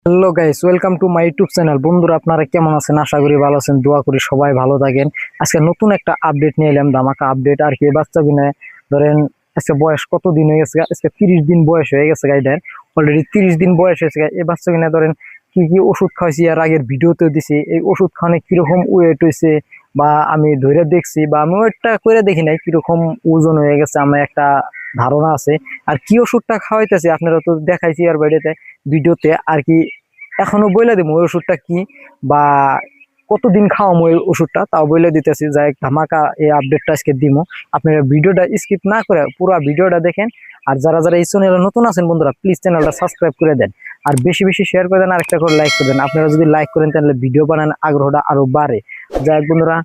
Hello guys, welcome to my YouTube channel. বন্ধুরা, আপনারা কেমন আছেন? আশা করি ভালো আছেন। দোয়া করি সবাই ভালো থাকেন। আজকে নতুন একটা আপডেট নিয়ে এলাম, ধামাকা আপডেট আর কি। বাচ্চা কিনে ধরেন আজকে বয়স কত দিন হয়ে গেছে? আজকে 30 দিন বয়স হয়ে গেছে গাইডার। অলরেডি 30 দিন বয়স হয়েছে। এই বাচ্চা কিনে ধরেন কি কি ওষুধ খাওয়াইছি, আর আগের ভিডিওতে দিছি এই ওষুধ খাওয়ানো কিরকম ওয়েট হয়েছে, বা আমি ধরে দেখছি, বা আমি ওয়েটটা করে দেখি নাই কিরকম ওজন হয়ে গেছে, আমার একটা ধারণা আছে। আর কি ওষুধটা খাওয়াইতেছি আপনারা তো দেখাইছি আর বাইরেতে ভিডিওতে আর কি। এখনো বইলে দিব ওই ওষুধটা কি, বা কতদিন খাওয়াবো ওই ওষুধটা, তাও বইলে দিতেছি। যাই ধামাকা এই আপডেটটা আজকে দিব। আপনারা ভিডিওটা স্কিপ না করে পুরো ভিডিওটা দেখেন। আর যারা যারা এই চ্যানেলে নতুন আছেন বন্ধুরা, প্লিজ চ্যানেলটা সাবস্ক্রাইব করে দেন, আর বেশি বেশি শেয়ার করে দেন, আর একটা করে লাইক করে দেন। আপনারা যদি লাইক করেন তাহলে ভিডিও বানানোর আগ্রহটা আরো বাড়ে। যাই বন্ধুরা,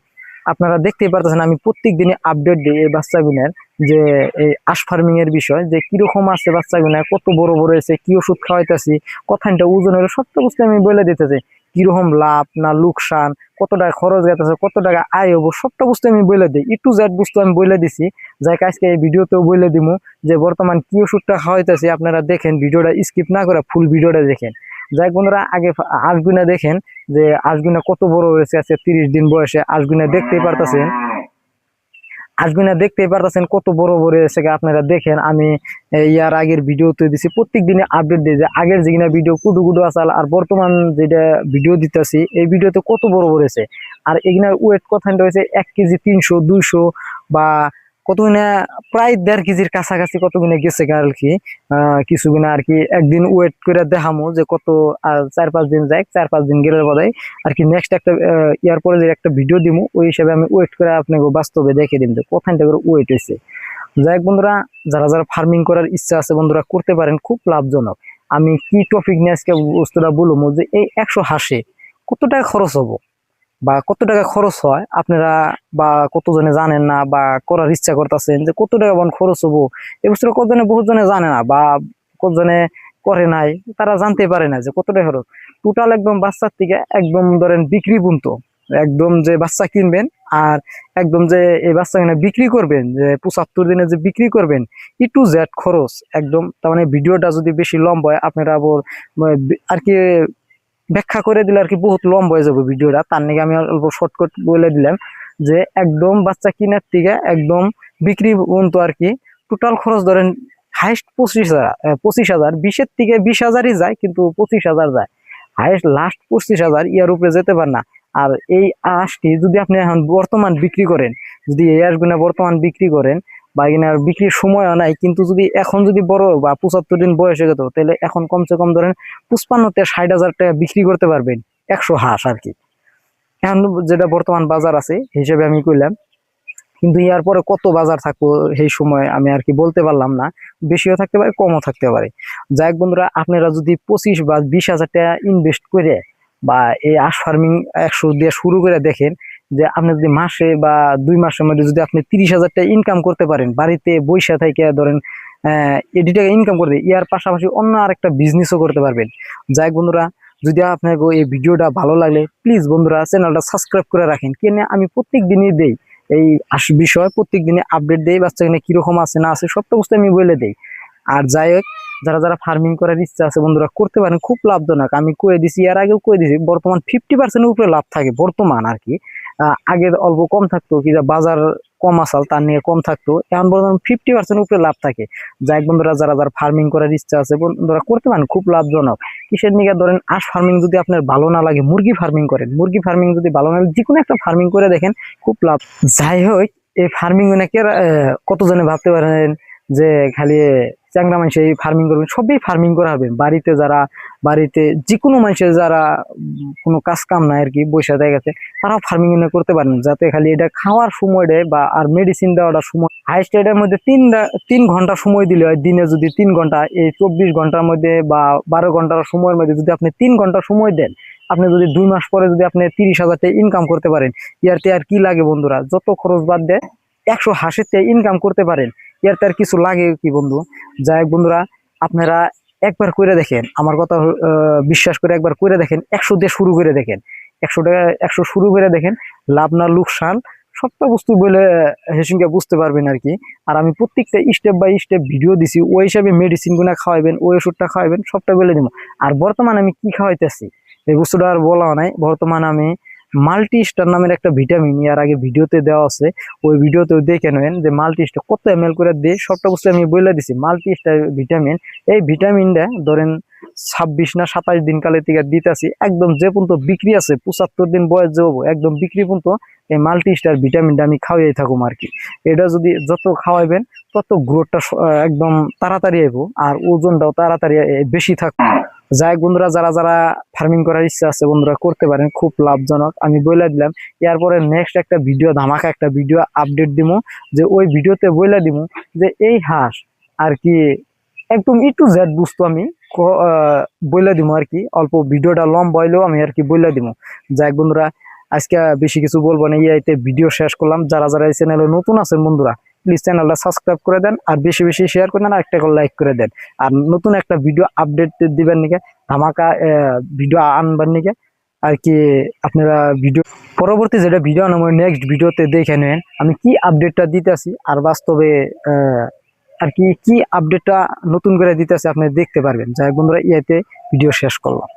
আপনারা দেখতেই পারতেছেন আমি প্রত্যেক দিনে আপডেট দিই এই বাচ্চাগুনের, যে এই আশ ফার্মিং এর বিষয়, যে কিরকম আছে বাচ্চাগুনা, কত বড় বড় হয়েছে, কি ওষুধ খাওয়াইতেছি, কথাটা ওজন হলো সত্য বুঝতে আমি বলে দিতেছি। কিরকম লাভ না লোকসান, কত টাকা খরচ গেতেছে, কত টাকা আয় হবো, সবটা বুঝতে আমি বলে দিই। ই টু জেড বুঝতে আমি বলে দিছি। যাই আজকে এই ভিডিওতেও বলে দিব যে বর্তমান কি ওষুধটা খাওয়াইতেছি। আপনারা দেখেন, ভিডিওটা স্কিপ না করে ফুল ভিডিওটা দেখেন। যাই বন্ধুরা, আগে আশগুনা দেখেন যে আশগুনা কত বড় হয়েছে। আজকে 30 দিন বয়সে আশগুনা দেখতেই পারতেছেন। কত বড় বড় হয়েছে। আপনারা দেখেন, আমি ইয়ার আগের ভিডিওতে দিছি, প্রত্যেক দিনে আপডেট দিয়ে যে আগের যেগুলা ভিডিও কুডু কুডু আসাল, আর বর্তমান যেটা ভিডিও দিতেছি এই ভিডিওতে কত বড় বড় হয়েছে। আর এগুলার ওয়েট কথাটা হয়েছে 1 কেজি 300 200 বা কত গুণা, প্রায় 1.5 কেজির কাছাকাছি কত গুণা গেছে আর কি। কিছু গুণা আর কি একদিন ওয়েট করে দেখামো যে কত। 4-5 দিন যাই, 4-5 দিন গেলে বোধহয় আর কি নেক্সট একটা ইয়ার পরে যে একটা ভিডিও দিব, ওই হিসাবে আমি ওয়েট করে আপনাকে বাস্তবে দেখে দিন যে কোথায় করে ওয়েট হয়েছে। যাই বন্ধুরা, যারা যারা ফার্মিং করার ইচ্ছা আছে বন্ধুরা, করতে পারেন, খুব লাভজনক। আমি কি টপিক নিয়ে আজকে বস্তুটা বলবো, যে এই 100 হাঁসে কত টাকা খরচ হবো, বা কত টাকা খরচ হয় আপনারা, বা কতজনে জানেন না, বা করার ইচ্ছা করতেছেন যে কত টাকা খরচ হবো। এই বছর কতজনে, বহুত জনে জানে না, বা কতজনে করে নাই, তারা জানতে পারে না যে কত টাকা খরচ। টোটাল একদম বাচ্চার থেকে একদম ধরেন বিক্রি পর্যন্ত, একদম যে বাচ্চা কিনবেন আর একদম যে এই বাচ্চা কিনে বিক্রি করবেন, যে 75 দিনে যে বিক্রি করবেন, ই টু জেড খরচ একদম। তার মানে ভিডিওটা যদি বেশি লম্বা হয়, আপনারা আবার আর কি ব্যাখ্যা করে দিলে আর কি বহুত লম্বা হয়ে যাবে ভিডিওটা। তার নাকি আমি অল্প শর্টকাট বলে দিলাম যে একদম বাচ্চা কিনার থেকে একদম বিক্রি পর্যন্ত আর কি টোটাল খরচ ধরেন হাইস্ট 25,000 20-এর থেকে 20,000ই যায়, কিন্তু 25,000 যায় হাইস্ট। লাস্ট 25,000 ইয়ার উপরে যেতে পার না। আর এই আঁশটি যদি আপনি এখন বর্তমান বিক্রি করেন, যদি এই আঁশগুলো বর্তমান বিক্রি করেন, বা এখানে বিক্রির সময় নাই, কিন্তু যদি এখন যদি বড় বা 75 দিন বয়স হয়ে যেত, তাহলে এখন কমসে কম ধরেন 55-60 হাজার টাকা বিক্রি করতে পারবেন 100 হাঁস আর কি। এখন যেটা বর্তমান বাজার আছে হিসেবে আমি কইলাম, কিন্তু ইয়ার পরে কত বাজার থাকবো সেই সময় আমি আর কি বলতে পারলাম না। বেশিও থাকতে পারে, কমও থাকতে পারে। যাই হোক বন্ধুরা, আপনারা যদি 25 বা 20 হাজার টাকা ইনভেস্ট করে, বা এই আশ ফার্মিং 100 দিয়ে শুরু করে দেখেন, যে আপনি যদি মাসে বা 2 মাসের মধ্যে যদি আপনি 30,000 টাকা ইনকাম করতে পারেন, বাড়িতে বৈশা থেকে ধরেন 80 টাকা ইনকাম করতে, ইয়ার পাশাপাশি অন্য আরেকটা বিজনেসও করতে পারবেন। যাই হোক বন্ধুরা, যদি আপনাকে এই ভিডিওটা ভালো লাগলে প্লিজ বন্ধুরা চ্যানেলটা সাবস্ক্রাইব করে রাখেন, কেন আমি প্রত্যেক দিনই দেই এই বিষয়, প্রত্যেক দিনে আপডেট দেই। বাচ্চা কিনে কিরকম আছে না আছে সবটা বুঝতে আমি বলে দেই। আর যাই হোক, যারা যারা ফার্মিং করার ইচ্ছা আছে বন্ধুরা, করতে পারেন, খুব লাভজনক। আমি কয়ে দিছি, এর আগেও কয়ে দিছি, বর্তমান 50% উপরে লাভ থাকে বর্তমান আর কি। আগে অল্প কম থাকতো, কি বাজার কম আসাল তার নিয়ে কম থাকতো, এখন বর্তমান 50% উপরে লাভ থাকে। যাই হোক বন্ধুরা, যারা যারা ফার্মিং করার ইচ্ছা আছে বন্ধুরা, করতে পারেন, খুব লাভজনক। কিসের নিকে ধরেন আঁশ ফার্মিং যদি আপনার ভালো না লাগে, মুরগি ফার্মিং করেন। মুরগি ফার্মিং যদি ভালো না লাগে, যে কোনো একটা ফার্মিং করে দেখেন, খুব লাভ। যাই হোক, এই ফার্মিং নাকি কতজনে ভাবতে পারেন যে খালি চ্যাংরা মানুষ এই ফার্মিং করবেন, সবই ফার্মিং করা হবে। বাড়িতে যারা, বাড়িতে যে কোনো মানুষের যারা কোনো কাজ কাম নাই আর কি, বসে হয়ে গেছে, তারাও ফার্মিং করতে পারেন। যাতে খালি এটা খাওয়ার সময় দেয়, বা আর মেডিসিন দেওয়াটা সময় হাইস্ট এটার মধ্যে 3 ঘন্টা সময় দিলে হয়। দিনে যদি 3 ঘন্টা, এই 24 ঘন্টার মধ্যে বা 12 ঘন্টার সময়ের মধ্যে যদি আপনি 3 ঘন্টা সময় দেন, আপনি যদি 2 মাস পরে যদি আপনি 30,000 টাকা ইনকাম করতে পারেন, ইয়ারতে আর কি লাগে বন্ধুরা? যত খরচ বাদ দেয় 100 হাঁসের টাকা ইনকাম করতে পারেন, ইয়ারতে আর কিছু লাগে কি বন্ধু? যাই হোক বন্ধুরা, আপনারা একবার করে দেখেন, আমার কথা বিশ্বাস করে একবার করে দেখেন, 100 দিয়ে শুরু করে দেখেন। 100 টাকা 100 শুরু করে দেখেন, লাভ না লোকসান সবটা বস্তু বলে হেসিংকে বুঝতে পারবেন আর কি। আর আমি প্রত্যেকটা স্টেপ বাই স্টেপ ভিডিও দিছি, ওই হিসাবে মেডিসিন গুলা খাওয়াবেন, ওই ওষুধটা খাওয়াবেন, সবটা বলে দিব। আর বর্তমানে আমি কি খাওয়াইতেছি এই বস্তুটা আর বলা নাই। বর্তমানে আমি মাল্টি স্টার নামের একটা ভিটামিন এর আগে ভিডিওতে দেওয়া আছে, ওই ভিডিওতে দেখে নেবেন যে মাল্টি স্টার কত এমএল করে দিয়ে সবটা বস্তু আমি বলে দিছি। মাল্টি স্টার ভিটামিন, এই ভিটামিনটা ধরেন 26 না 27 দিন কালের থেকে দিতেছি, একদম যে পর্যন্ত বিক্রি আছে 75 দিন বয়স যে হবো একদম বিক্রি পর্যন্ত এই মাল্টি স্টার ভিটামিনটা আমি খাওয়াই থাকুম আর কি। এটা যদি যত খাওয়াইবেন তত গ্রোথটা একদম তাড়াতাড়ি আইব, আর ওজনটাও তাড়াতাড়ি বেশি থাকবে। যাই বন্ধুরা, যারা যারা ফার্মিং করার ইচ্ছা আছে বন্ধুরা করতে পারেন, খুব লাভজনক আমি বলে দিলাম। এরপরে নেক্সট একটা ভিডিও, ধামাকা একটা ভিডিও আপডেট দিব, যে ওই ভিডিওতে বলে দিব যে এই হাঁস আর কি একদম টু জেড বুঝতো আমি বলে দিব আর কি। অল্প ভিডিওটা লম্বা হইলেও আমি আর কি বলে দিব। যাই বন্ধুরা, আজকে বেশি কিছু বলবো না, ইয়াইতে ভিডিও শেষ করলাম। যারা যারা এই চ্যানেলে নতুন আছেন বন্ধুরা প্লিজ চ্যানেলটা সাবস্ক্রাইব করে দেন, আর বেশি বেশি শেয়ার করে দেন, আর একটা করে লাইক করে দেন। আর নতুন একটা ভিডিও আপডেট দিবেন নিকে, ধামাকা ভিডিও আনবার নিকে আর কি। আপনারা ভিডিও পরবর্তী যেটা ভিডিও আনবো নেক্সট ভিডিওতে দেখে নেন আমি কি আপডেটটা দিতেছি, আর বাস্তবে আর কি কি আপডেটটা নতুন করে দিতেছে আপনি দেখতে পারবেন। যাই বন্ধুরা, ইয়াতে ভিডিও শেষ করলাম।